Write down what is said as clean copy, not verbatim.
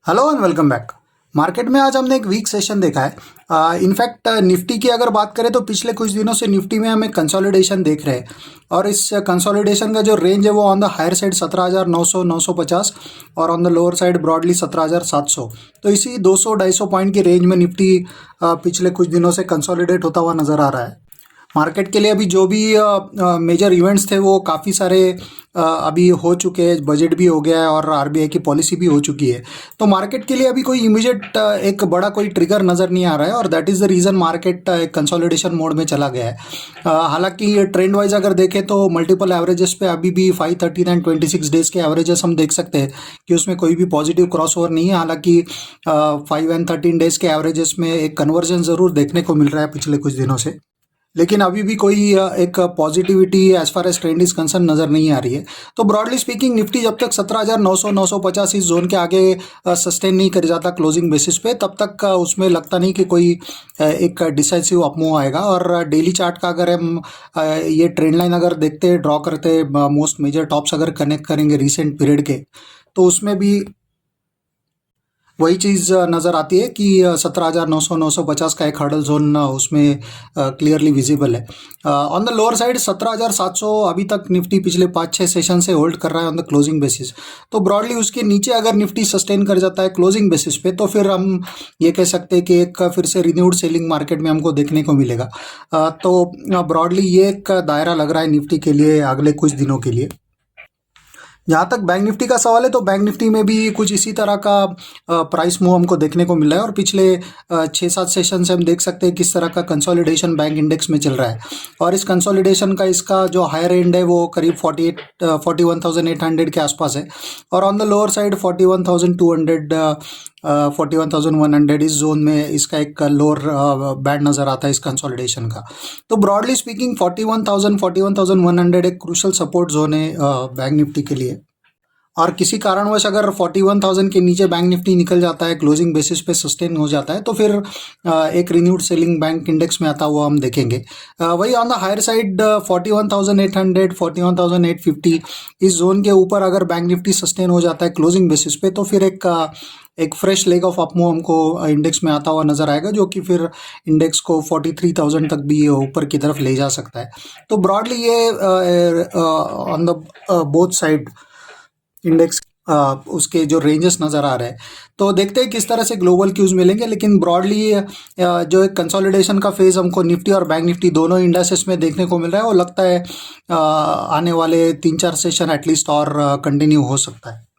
Hello and welcome back. Market में आज हमने एक वीक सेशन देखा है। इनफैक्ट निफ्टी की अगर बात करें तो पिछले कुछ दिनों से निफ्टी में हम एक कंसोलिडेशन देख रहे हैं और इस कंसोलिडेशन का जो रेंज है वो ऑन द हायर साइड 17,900 950 और on the lower side broadly 17,700। तो इसी 200-250 पॉइंट की रेंज में निफ्टी पिछले कुछ दिनों से कंसोलिडेट होता हुआ नज़र आ रहा है। मार्केट के लिए अभी जो भी मेजर इवेंट्स थे वो काफ़ी सारे अभी हो चुके हैं। बजट भी हो गया है और आरबीआई की पॉलिसी भी हो चुकी है। तो मार्केट के लिए अभी कोई इमीडिएट एक बड़ा कोई ट्रिगर नज़र नहीं आ रहा है और that is the reason market एक कंसोलिडेशन मोड में चला गया है। हालांकि ट्रेंड वाइज अगर देखें तो मल्टीपल एवरेजेस पे अभी भी 513 एंड 26 डेज़ के एवरेजेस हम देख सकते हैं कि उसमें कोई भी पॉजिटिव क्रॉस ओवर नहीं है। हालांकि 5 एंड 13 डेज़ के एवरेजेस में एक कन्वर्जन ज़रूर देखने को मिल रहा है पिछले कुछ दिनों से, लेकिन अभी भी कोई एक positivity as far as trend is concern नज़र नहीं आ रही है। तो ब्रॉडली स्पीकिंग निफ्टी जब तक 17,900 950 इस जोन के आगे सस्टेन नहीं कर जाता क्लोजिंग बेसिस पे, तब तक उसमें लगता नहीं कि कोई एक डिसाइसिव अपमूव आएगा। और डेली चार्ट का अगर हम ये ट्रेंड लाइन अगर देखते ड्रॉ करते, मोस्ट मेजर टॉप्स अगर कनेक्ट करेंगे रिसेंट पीरियड के, तो उसमें भी वही चीज़ नज़र आती है कि 17,900 950 का एक हर्डल जोन उसमें क्लियरली विजिबल है। ऑन द लोअर साइड 17,700 अभी तक निफ्टी पिछले 5-6 सेशन से होल्ड कर रहा है ऑन द क्लोजिंग बेसिस। तो ब्रॉडली उसके नीचे अगर निफ्टी सस्टेन कर जाता है क्लोजिंग बेसिस पे, तो फिर हम ये कह सकते हैं कि एक फिर से रिन्यूड सेलिंग मार्केट में हमको देखने को मिलेगा। तो ब्रॉडली ये एक दायरा लग रहा है निफ्टी के लिए अगले कुछ दिनों के लिए। जहाँ तक बैंक निफ्टी का सवाल है तो बैंक निफ्टी में भी कुछ इसी तरह का प्राइस मूव हमको देखने को मिला है और पिछले 6-7 सेशन से हम देख सकते हैं किस तरह का कंसोलिडेशन बैंक इंडेक्स में चल रहा है। और इस कंसोलिडेशन का इसका जो हायर एंड है वो करीब 41,800 के आसपास है और ऑन द लोअर साइड 41,200 41,100 इस जोन में इसका एक लोअर बैंड नज़र आता है इस कंसोलिडेशन का। तो ब्रॉडली स्पीकिंग 41,000 41,100 एक क्रूशल सपोर्ट जोन है बैंक निफ्टी के लिए। और किसी कारणवश अगर 41,000 के नीचे बैंक निफ्टी निकल जाता है, क्लोजिंग बेसिस पे सस्टेन हो जाता है, तो फिर एक रिन्यूड सेलिंग बैंक इंडेक्स में आता हुआ हम देखेंगे। वही ऑन द हायर साइड 41,800 41,850 इस जोन के ऊपर अगर बैंक निफ्टी सस्टेन हो जाता है क्लोजिंग बेसिस पे, तो फिर एक फ्रेश लेग ऑफ अपमूव हमको इंडेक्स में आता हुआ नजर आएगा, जो कि फिर इंडेक्स को 43,000 तक भी ऊपर की तरफ ले जा सकता है। तो ब्रॉडली ये on the both side index उसके जो रेंजेस नज़र आ रहे हैं, तो देखते हैं किस तरह से ग्लोबल क्यूज मिलेंगे। लेकिन ब्रॉडली जो एक कंसोलिडेशन का फेज़ हमको निफ्टी और बैंक निफ्टी दोनों इंडेक्सेस में देखने को मिल रहा है और लगता है आने वाले 3-4 सेशन एटलीस्ट और कंटिन्यू हो सकता है।